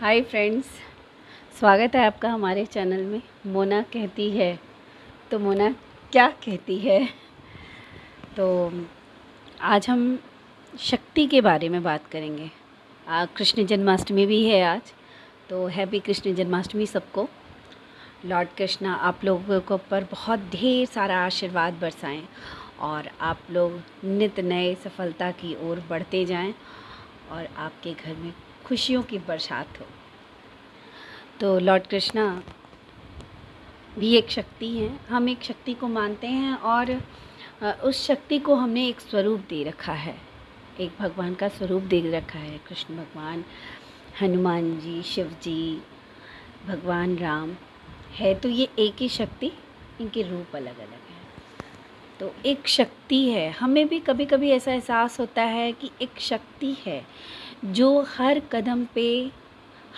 Hi friends, स्वागत है आपका हमारे चैनल में। मोना कहती है तो मोना क्या कहती है। तो आज हम शक्ति के बारे में बात करेंगे। कृष्ण जन्माष्टमी भी है आज, तो हैप्पी कृष्ण जन्माष्टमी सबको। लॉर्ड कृष्णा आप लोगों को पर बहुत ढेर सारा आशीर्वाद बरसाएं और आप लोग नित नए सफलता की ओर बढ़ते जाएं और आपके घर में खुशियों की बरसात हो। तो लॉर्ड कृष्णा भी एक शक्ति हैं, हम एक शक्ति को मानते हैं और उस शक्ति को हमने एक स्वरूप दे रखा है, एक भगवान का स्वरूप दे रखा है। कृष्ण भगवान, हनुमान जी, शिव जी, भगवान राम है, तो ये एक ही शक्ति, इनके रूप अलग अलग हैं। तो एक शक्ति है, हमें भी कभी कभी ऐसा एहसास होता है कि एक शक्ति है जो हर कदम पे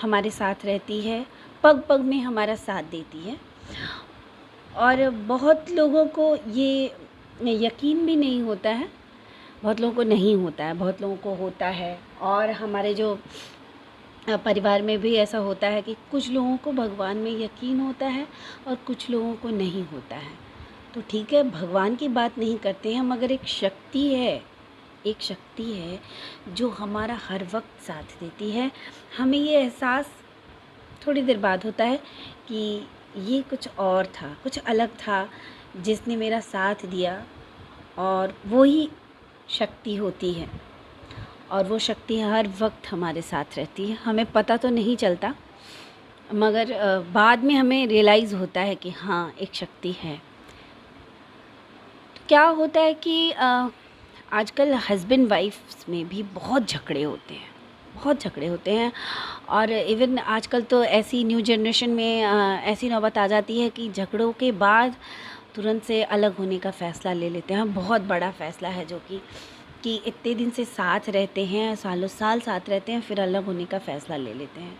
हमारे साथ रहती है, पग पग में हमारा साथ देती है। और बहुत लोगों को ये यकीन भी नहीं होता है, बहुत लोगों को नहीं होता है, बहुत लोगों को होता है। और हमारे जो परिवार में भी ऐसा होता है कि कुछ लोगों को भगवान में यकीन होता है और कुछ लोगों को नहीं होता है। तो ठीक है, भगवान की बात नहीं करते हैं, मगर एक शक्ति है, एक शक्ति है जो हमारा हर वक्त साथ देती है। हमें ये एहसास थोड़ी देर बाद होता है कि ये कुछ और था, कुछ अलग था जिसने मेरा साथ दिया, और वो ही शक्ति होती है। और वो शक्ति हर वक्त हमारे साथ रहती है, हमें पता तो नहीं चलता, मगर बाद में हमें रियलाइज़ होता है कि हाँ, एक शक्ति है। तो क्या होता है कि आजकल हस्बैंड वाइफ्स में भी बहुत झगड़े होते हैं, बहुत झगड़े होते हैं। और इवन आजकल तो ऐसी न्यू जनरेशन में ऐसी नौबत आ जाती है कि झगड़ों के बाद तुरंत से अलग होने का फ़ैसला ले लेते हैं। बहुत बड़ा फ़ैसला है जो कि इतने दिन से साथ रहते हैं, सालों साल साथ रहते हैं, फिर अलग होने का फ़ैसला ले लेते हैं।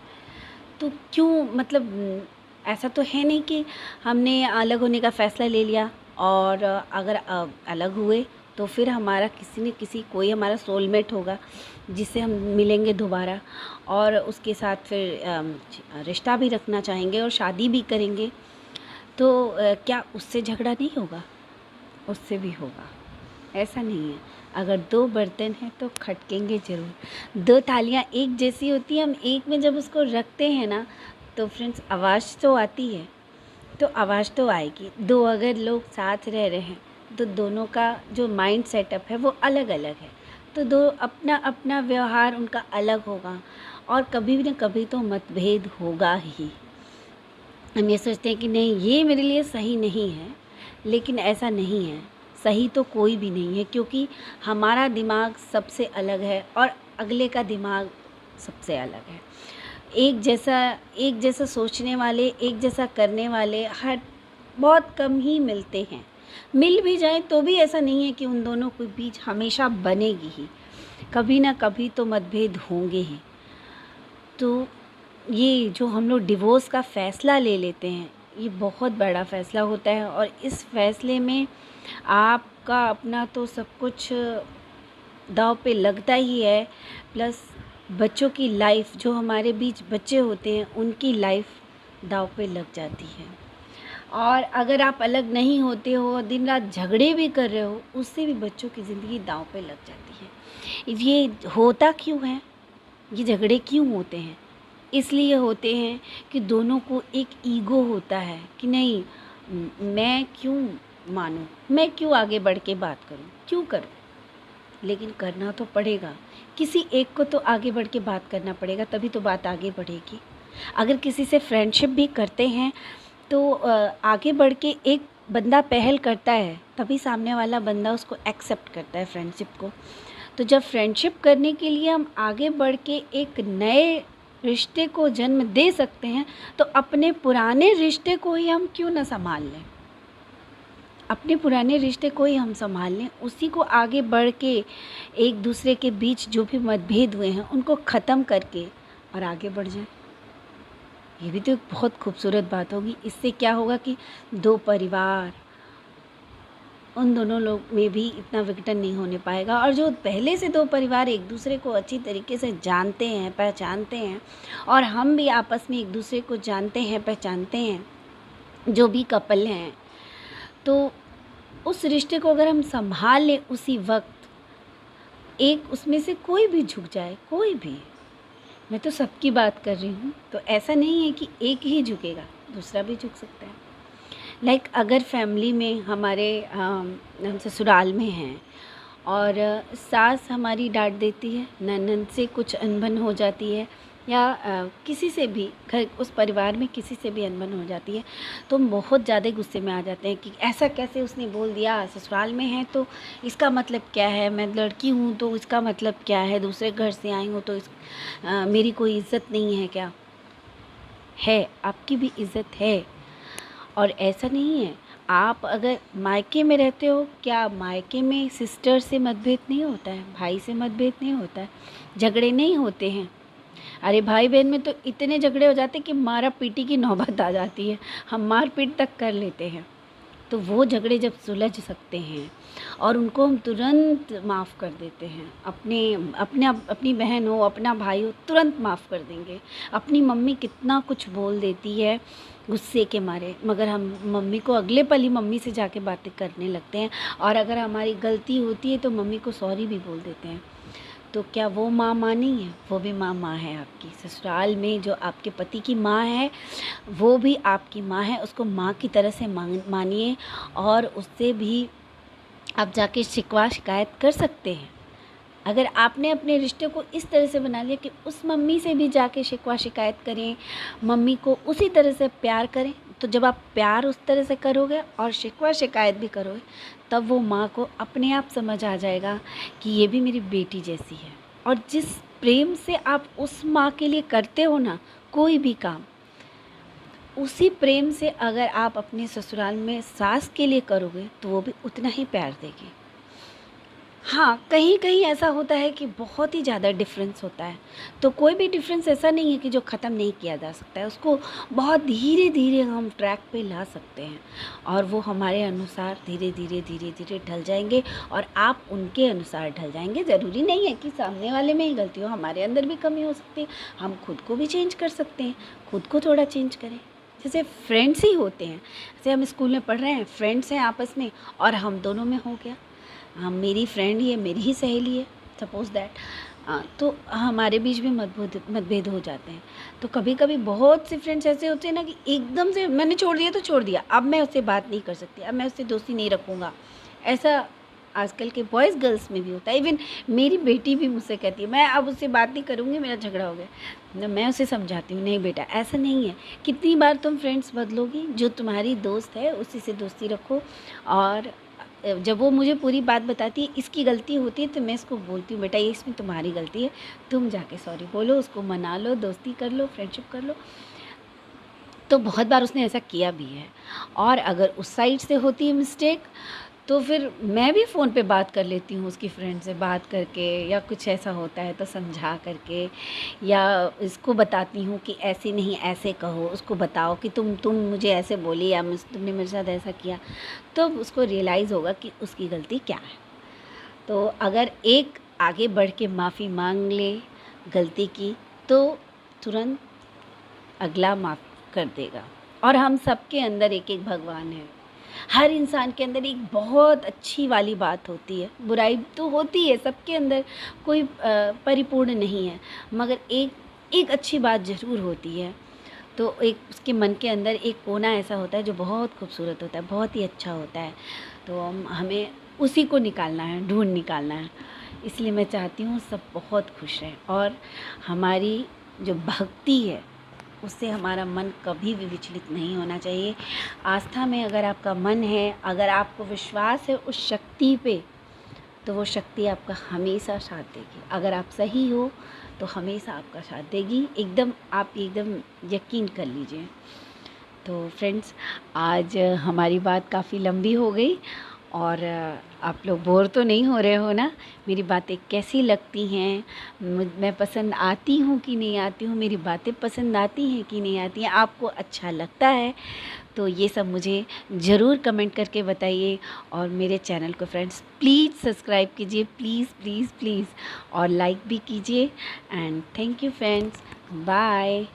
तो क्यों, मतलब ऐसा तो है नहीं कि हमने अलग होने का फ़ैसला ले लिया और अगर अलग हुए तो फिर हमारा किसी न किसी कोई हमारा सोलमेट होगा जिससे हम मिलेंगे दोबारा, और उसके साथ फिर रिश्ता भी रखना चाहेंगे और शादी भी करेंगे। तो क्या उससे झगड़ा नहीं होगा? उससे भी होगा। ऐसा नहीं है, अगर दो बर्तन हैं तो खटकेंगे ज़रूर। दो थालियाँ एक जैसी होती हैं, हम एक में जब उसको रखते हैं ना तो फ्रेंड्स आवाज़ तो आती है, तो आवाज़ तो आएगी। दो अगर लोग साथ रह रहे हैं तो दोनों का जो माइंड सेटअप है वो अलग अलग है, तो दो अपना अपना व्यवहार उनका अलग होगा और कभी भी ना कभी तो मतभेद होगा ही। हम ये सोचते हैं कि नहीं, ये मेरे लिए सही नहीं है, लेकिन ऐसा नहीं है, सही तो कोई भी नहीं है, क्योंकि हमारा दिमाग सबसे अलग है और अगले का दिमाग सबसे अलग है। एक जैसा सोचने वाले, एक जैसा करने वाले हर बहुत कम ही मिलते हैं। मिल भी जाएं तो भी ऐसा नहीं है कि उन दोनों के बीच हमेशा बनेगी ही, कभी ना कभी तो मतभेद होंगे ही। तो ये जो हम लोग डिवोर्स का फ़ैसला ले लेते हैं, ये बहुत बड़ा फ़ैसला होता है, और इस फ़ैसले में आपका अपना तो सब कुछ दांव पे लगता ही है, प्लस बच्चों की लाइफ, जो हमारे बीच बच्चे होते हैं उनकी लाइफ दांव पे लग जाती है। और अगर आप अलग नहीं होते हो, दिन रात झगड़े भी कर रहे हो, उससे भी बच्चों की ज़िंदगी दांव पे लग जाती है। ये होता क्यों है? ये झगड़े क्यों होते हैं? इसलिए होते हैं कि दोनों को एक ईगो होता है कि नहीं, मैं क्यों मानूं, मैं क्यों आगे बढ़ के बात करूं, क्यों करूं, लेकिन करना तो पड़ेगा। किसी एक को तो आगे बढ़ के बात करना पड़ेगा, तभी तो बात आगे बढ़ेगी। अगर किसी से फ्रेंडशिप भी करते हैं तो आगे बढ़ के एक बंदा पहल करता है, तभी सामने वाला बंदा उसको एक्सेप्ट करता है फ्रेंडशिप को। तो जब फ्रेंडशिप करने के लिए हम आगे बढ़ के एक नए रिश्ते को जन्म दे सकते हैं, तो अपने पुराने रिश्ते को ही हम क्यों ना संभाल लें, अपने पुराने रिश्ते को ही हम संभाल लें, उसी को आगे बढ़ के एक दूसरे के बीच जो भी मतभेद हुए हैं उनको ख़त्म करके और आगे बढ़ जाएं। ये भी तो एक बहुत खूबसूरत बात होगी। इससे क्या होगा कि दो परिवार उन दोनों लोग में भी इतना विघटन नहीं होने पाएगा। और जो पहले से दो परिवार एक दूसरे को अच्छी तरीके से जानते हैं, पहचानते हैं, और हम भी आपस में एक दूसरे को जानते हैं, पहचानते हैं, जो भी कपल हैं, तो उस रिश्ते को अगर हम संभाल लें उसी वक्त, एक उसमें से कोई भी झुक जाए, कोई भी, मैं तो सबकी बात कर रही हूँ, तो ऐसा नहीं है कि एक ही झुकेगा, दूसरा भी झुक सकता है। लाइक अगर फैमिली में हमारे हम ससुराल में हैं और सास हमारी डांट देती है, ननद से कुछ अनबन हो जाती है, या किसी से भी घर उस परिवार में किसी से भी अनबन हो जाती है, तो हम बहुत ज़्यादा गुस्से में आ जाते हैं कि ऐसा कैसे उसने बोल दिया, ससुराल में है तो इसका मतलब क्या है, मैं लड़की हूँ तो इसका मतलब क्या है, दूसरे घर से आई हूँ तो मेरी कोई इज़्ज़त नहीं है क्या? है, आपकी भी इज़्ज़त है। और ऐसा नहीं है, आप अगर मायके में रहते हो, क्या मायके में सिस्टर से मतभेद नहीं होता है, भाई से मतभेद नहीं होता है, झगड़े नहीं होते हैं? अरे भाई बहन में तो इतने झगड़े हो जाते हैं कि मारा पीटी की नौबत आ जाती है, हम मार पीट तक कर लेते हैं। तो वो झगड़े जब सुलझ सकते हैं और उनको हम तुरंत माफ़ कर देते हैं, अपनी बहन हो, अपना भाई हो, तुरंत माफ़ कर देंगे। अपनी मम्मी कितना कुछ बोल देती है गुस्से के मारे, मगर हम मम्मी को अगले पल ही मम्मी से जाके बातें करने लगते हैं, और अगर हमारी गलती होती है तो मम्मी को सॉरी भी बोल देते हैं। तो क्या वो माँ नहीं है? वो भी माँ है आपकी। ससुराल में जो आपके पति की माँ है, वो भी आपकी माँ है, उसको माँ की तरह से मानिए, और उससे भी आप जाके शिकवा शिकायत कर सकते हैं। अगर आपने अपने रिश्ते को इस तरह से बना लिया कि उस मम्मी से भी जाके शिकवा शिकायत करें, मम्मी को उसी तरह से प्यार करें, तो जब आप प्यार उस तरह से करोगे और शिकवा शिकायत भी करोगे, तब वो माँ को अपने आप समझ आ जाएगा कि ये भी मेरी बेटी जैसी है। और जिस प्रेम से आप उस माँ के लिए करते हो ना कोई भी काम, उसी प्रेम से अगर आप अपने ससुराल में सास के लिए करोगे तो वो भी उतना ही प्यार देगी। हाँ, कहीं-कहीं ऐसा होता है कि बहुत ही ज़्यादा डिफ़रेंस होता है, तो कोई भी डिफ़रेंस ऐसा नहीं है कि जो ख़त्म नहीं किया जा सकता है, उसको बहुत धीरे-धीरे हम ट्रैक पे ला सकते हैं, और वो हमारे अनुसार धीरे-धीरे, धीरे-धीरे ढल जाएँगे, और आप उनके अनुसार ढल जाएँगे। ज़रूरी नहीं है कि सामने वाले में ही गलती हो, हमारे अंदर भी कमी हो सकती है, हम खुद को भी चेंज कर सकते हैं, खुद को थोड़ा चेंज करें। जैसे फ्रेंड्स ही होते हैं, जैसे हम स्कूल में पढ़ रहे हैं, फ्रेंड्स हैं आपस में, और हम दोनों में हो गया, हम मेरी फ्रेंड ही है, मेरी ही सहेली है, सपोज़ दैट, तो हमारे बीच में मतभेद हो जाते हैं। तो कभी-कभी बहुत से फ्रेंड्स ऐसे होते हैं ना कि एकदम से मैंने छोड़ दिया तो छोड़ दिया, अब मैं उससे बात नहीं कर सकती, अब मैं उससे दोस्ती नहीं रखूँगा। ऐसा आजकल के बॉयज़ गर्ल्स में भी होता है। इवन मेरी बेटी भी मुझसे कहती है, मैं अब उससे बात नहीं करूँगी, मेरा झगड़ा हो गया। मैं उसे समझाती हूँ, नहीं बेटा ऐसा नहीं है, कितनी बार तुम फ्रेंड्स बदलोगी, जो तुम्हारी दोस्त है उसी से दोस्ती रखो। और जब वो मुझे पूरी बात बताती है, इसकी गलती होती है, तो मैं इसको बोलती हूँ, बेटा ये इसमें तुम्हारी गलती है, तुम जाके सॉरी बोलो, उसको मना लो, दोस्ती कर लो, फ्रेंडशिप कर लो। तो बहुत बार उसने ऐसा किया भी है। और अगर उस साइड से होती है मिस्टेक, तो फिर मैं भी फ़ोन पे बात कर लेती हूँ उसकी फ्रेंड से बात करके, या कुछ ऐसा होता है तो समझा करके, या इसको बताती हूँ कि ऐसे नहीं ऐसे कहो, उसको बताओ कि तुम मुझे ऐसे बोली, या तुमने मेरे साथ ऐसा किया, तो उसको रियलाइज़ होगा कि उसकी गलती क्या है। तो अगर एक आगे बढ़ के माफ़ी मांग ले गलती की, तो तुरंत अगला माफ़ कर देगा। और हम सबके अंदर एक एक भगवान है, हर इंसान के अंदर एक बहुत अच्छी वाली बात होती है, बुराई तो होती है सबके अंदर, कोई परिपूर्ण नहीं है, मगर एक अच्छी बात ज़रूर होती है। तो एक उसके मन के अंदर एक कोना ऐसा होता है जो बहुत खूबसूरत होता है, बहुत ही अच्छा होता है, तो हमें उसी को निकालना है, ढूंढ निकालना है। इसलिए मैं चाहती हूँ सब बहुत खुश रहें, और हमारी जो भक्ति है उससे हमारा मन कभी भी विचलित नहीं होना चाहिए। आस्था में अगर आपका मन है, अगर आपको विश्वास है उस शक्ति पे, तो वो शक्ति आपका हमेशा साथ देगी। अगर आप सही हो तो हमेशा आपका साथ देगी, आप एकदम यकीन कर लीजिए। तो फ्रेंड्स, आज हमारी बात काफ़ी लंबी हो गई, और आप लोग बोर तो नहीं हो रहे हो ना? मेरी बातें कैसी लगती हैं? मैं पसंद आती हूँ कि नहीं आती हूँ? मेरी बातें पसंद आती हैं कि नहीं आती हैं? आपको अच्छा लगता है तो ये सब मुझे ज़रूर कमेंट करके बताइए। और मेरे चैनल को फ्रेंड्स प्लीज़ सब्सक्राइब कीजिए, प्लीज़ प्लीज़ प्लीज़, और लाइक भी कीजिए। And thank you friends, bye.